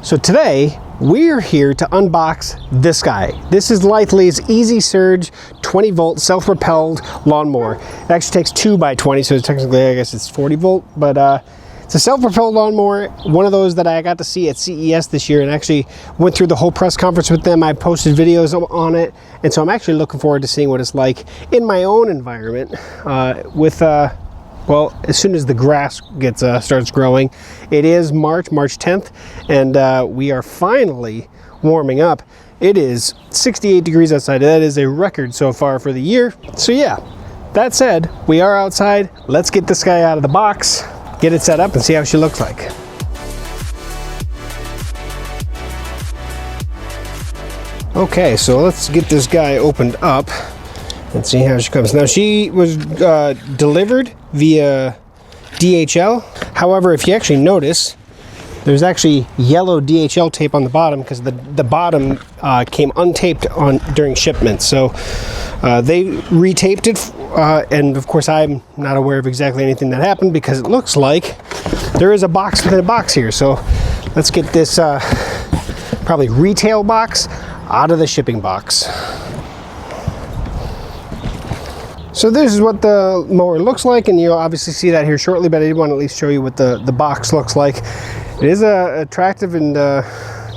So today we're here to unbox this guy. This is LitheLi's EasySurge 20 volt self-propelled lawnmower. It actually takes 2x20, so technically I guess it's 40 volt, but it's a self-propelled lawnmower, one of those that I got to see at CES this year and actually went through the whole press conference with them. I posted videos on it, and so I'm actually looking forward to seeing what it's like in my own environment well, as soon as the grass gets starts growing. It is March 10th, and we are finally warming up. It is 68 degrees outside. That is a record so far for the year. So yeah, that said, we are outside. Let's get this guy out of the box, get it set up, and see how she looks like. Okay, so let's get this guy opened up and see how she comes. Now, she was delivered via DHL. However, if you actually notice, there's actually yellow DHL tape on the bottom because the bottom came untaped during shipment. So they retaped it, and of course I'm not aware of exactly anything that happened because it looks like there is a box within a box here. So let's get this probably retail box out of the shipping box. So this is what the mower looks like, and you'll obviously see that here shortly, but I did want to at least show you what the box looks like. It is a attractive and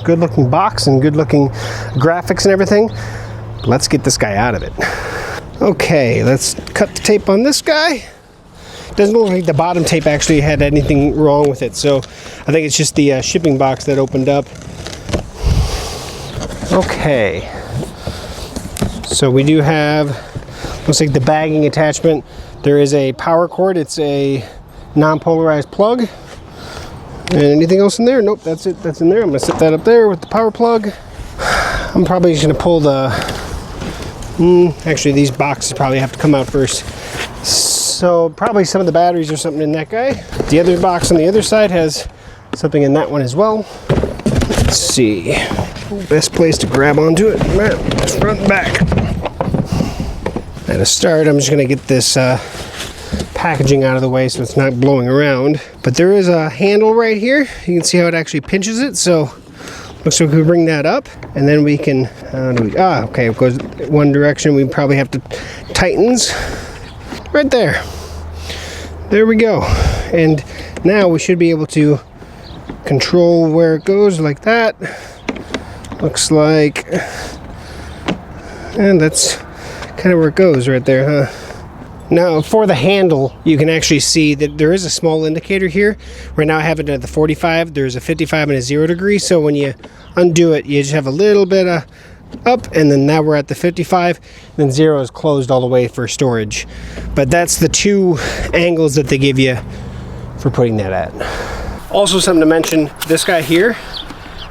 good looking box and good looking graphics and everything. Let's get this guy out of it. Okay, let's cut the tape on this guy. Doesn't look like the bottom tape actually had anything wrong with it, so I think it's just the shipping box that opened up. Okay, so we do have, looks like the bagging attachment. There is a power cord. It's a non-polarized plug. And anything else in there? Nope, that's it. That's in there. I'm gonna set that up there with the power plug. I'm probably just gonna pull the, actually these boxes probably have to come out first. So probably some of the batteries or something in that guy. The other box on the other side has something in that one as well. Let's see. Best place to grab onto it, front and back. To start, I'm just going to get this packaging out of the way so it's not blowing around. But there is a handle right here. You can see how it actually pinches it. So looks like we bring that up, and then we can. Okay, it goes one direction. We probably have to tightens right there. There we go. And now we should be able to control where it goes like that. Looks like, and that's kind of where it goes right there, huh? Now for the handle, you can actually see that there is a small indicator here. Right now I have it at the 45. There's a 55 and a 0 degree, so when you undo it, you just have a little bit of up, and then now we're at the 55, then 0 is closed all the way for storage. But that's the two angles that they give you for putting that at. Also something to mention, this guy here,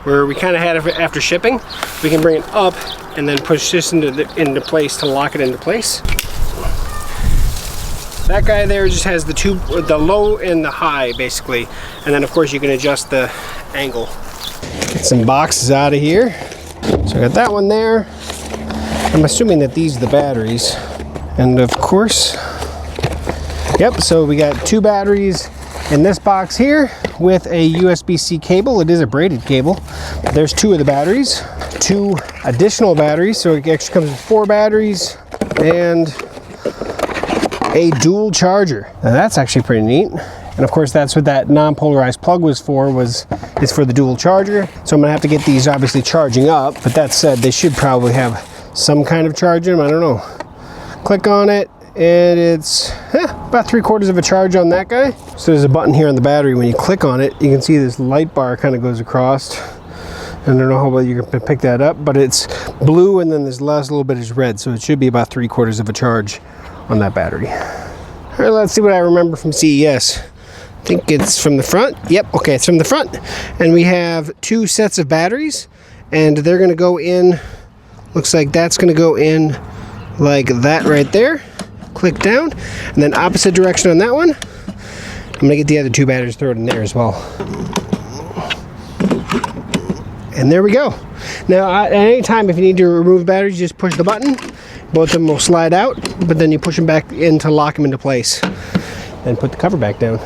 where we kind of had it after shipping, we can bring it up and then push this into place to lock it into place. That guy there just has the low and the high basically, and then of course you can adjust the angle. Get some boxes out of here. So I got that one there. I'm assuming that these are the batteries, and of course, yep. So we got two batteries in this box here with a USB-C cable. It is a braided cable. There's two of the batteries, two additional batteries, so it actually comes with 4 batteries and a dual charger. Now that's actually pretty neat. And of course that's what that non-polarized plug was for, is for the dual charger. So I'm gonna have to get these obviously charging up, but that said, they should probably have some kind of charge in them. I don't know. Click on it, and it's about 3/4 of a charge on that guy. So there's a button here on the battery. When you click on it, you can see this light bar kind of goes across. I don't know how well you can pick that up, but it's blue, and then this last little bit is red, so it should be about 3/4 of a charge on that battery. All right, let's see what I remember from CES. I think it's from the front. Yep, okay, it's from the front. And we have 2 sets of batteries, and they're gonna go in, looks like that's gonna go in like that right there. Click down, and then opposite direction on that one. I'm gonna get the other 2 batteries, throw it in there as well. And there we go. Now at any time, if you need to remove batteries, just push the button. Both of them will slide out, but then you push them back in to lock them into place and put the cover back down.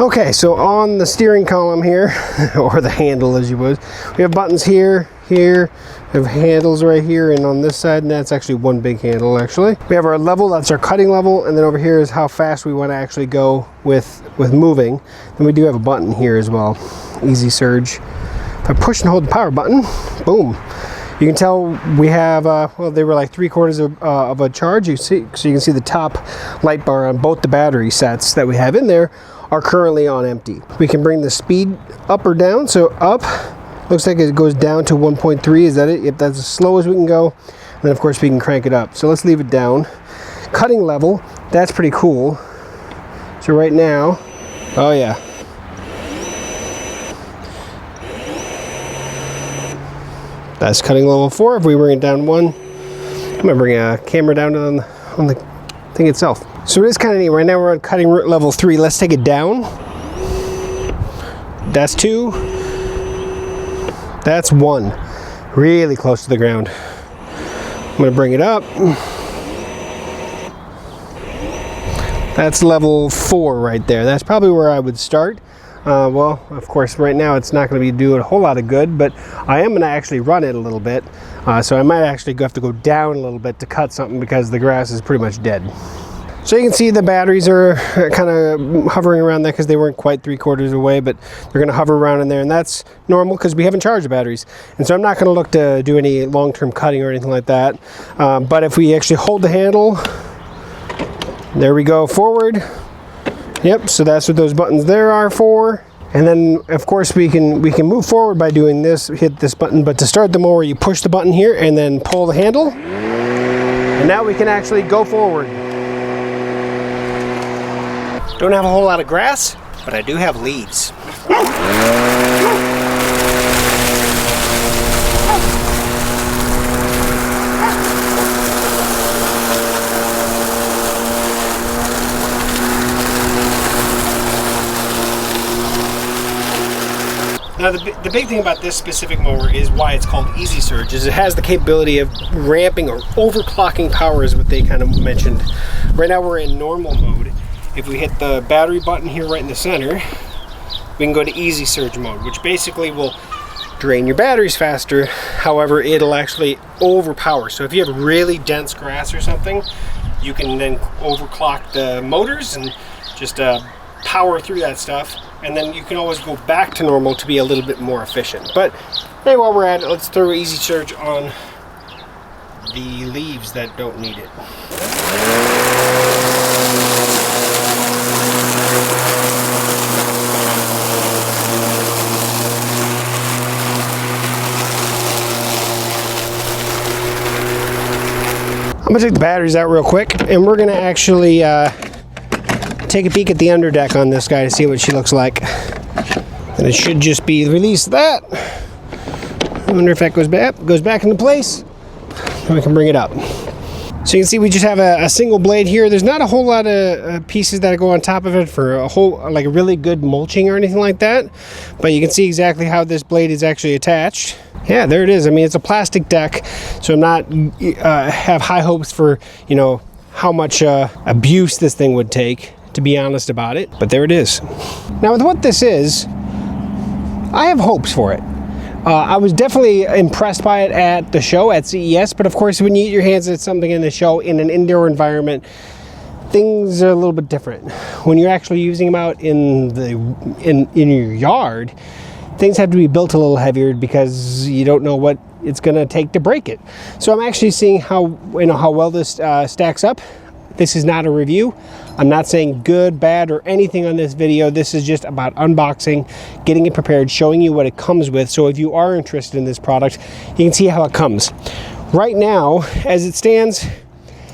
Okay, so on the steering column here, or the handle as you would, we have buttons here, here, we have handles right here, and on this side, and that's actually one big handle actually. We have our level, that's our cutting level, and then over here is how fast we want to actually go with moving. And we do have a button here as well, EasySurge. If I push and hold the power button, boom. You can tell we have, well, they were like 3/4 of a charge. So you can see the top light bar on both the battery sets that we have in there are currently on empty. We can bring the speed up or down. So up, looks like it goes down to 1.3. Is that it? Yep, that's as slow as we can go. And then of course we can crank it up. So let's leave it down. Cutting level, that's pretty cool. So right now, oh yeah. That's cutting level 4. If we bring it down 1, I'm gonna bring a camera down on the thing itself. So it is kind of neat. Right now we're on cutting level 3. Let's take it down. That's 2. That's 1. Really close to the ground. I'm gonna bring it up. That's level 4 right there. That's probably where I would start. Well, of course, right now it's not going to be doing a whole lot of good, but I am going to actually run it a little bit. So I might actually have to go down a little bit to cut something because the grass is pretty much dead. So you can see the batteries are kind of hovering around there because they weren't quite 3/4 away, but they're going to hover around in there, and that's normal because we haven't charged the batteries. And so I'm not going to look to do any long-term cutting or anything like that. But if we actually hold the handle, there we go, forward. Yep, so that's what those buttons there are for. And then of course we can move forward by doing this, hit this button, but to start the mower you push the button here and then pull the handle. And now we can actually go forward. Don't have a whole lot of grass, but I do have leaves. Now the big thing about this specific mower is why it's called EasySurge, is it has the capability of ramping or overclocking power, is what they kind of mentioned. Right now we're in normal mode. If we hit the battery button here right in the center, we can go to EasySurge mode, which basically will drain your batteries faster. However, it'll actually overpower. So if you have really dense grass or something, you can then overclock the motors and just power through that stuff, and then you can always go back to normal to be a little bit more efficient. But hey, while we're at it, let's throw EasySurge on the leaves that don't need it. I'm gonna take the batteries out real quick, and we're gonna actually take a peek at the underdeck on this guy to see what she looks like. And it should just be release that. I wonder if that goes back into place. And we can bring it up. So you can see we just have a single blade here. There's not a whole lot of pieces that go on top of it for a whole, like a really good mulching or anything like that. But you can see exactly how this blade is actually attached. Yeah, there it is. I mean, it's a plastic deck, so I'm not have high hopes for, you know, how much abuse this thing would take, to be honest about it, but there it is. Now with what this is, I have hopes for it. I was definitely impressed by it at the show at CES, but of course when you get your hands at something in the show in an indoor environment, things are a little bit different. When you're actually using them out in your yard, things have to be built a little heavier because you don't know what it's going to take to break it. So I'm actually seeing how well this stacks up. This is not a review. I'm not saying good, bad, or anything on this video. This is just about unboxing, getting it prepared, showing you what it comes with. So if you are interested in this product, you can see how it comes. Right now, as it stands,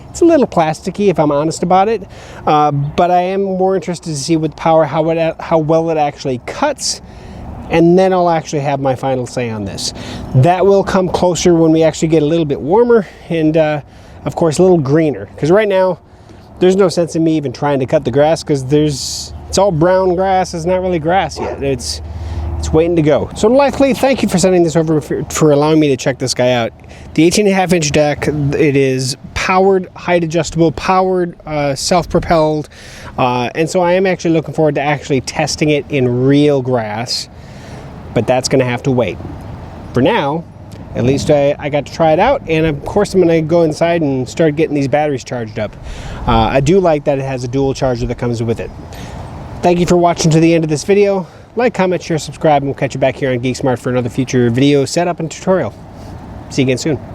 it's a little plasticky if I'm honest about it, but I am more interested to see with power how well it actually cuts, and then I'll actually have my final say on this. That will come closer when we actually get a little bit warmer and of course a little greener, because right now there's no sense in me even trying to cut the grass because it's all brown grass. It's not really grass yet. It's waiting to go. So LitheLi, thank you for sending this over, for allowing me to check this guy out. The 18.5-inch deck, it is powered, height adjustable, powered, self-propelled. And so I am actually looking forward to actually testing it in real grass, but that's going to have to wait. For now, at least I got to try it out, and of course I'm going to go inside and start getting these batteries charged up. I do like that it has a dual charger that comes with it. Thank you for watching to the end of this video. Like, comment, share, subscribe, and we'll catch you back here on GeekSmart for another future video setup and tutorial. See you again soon.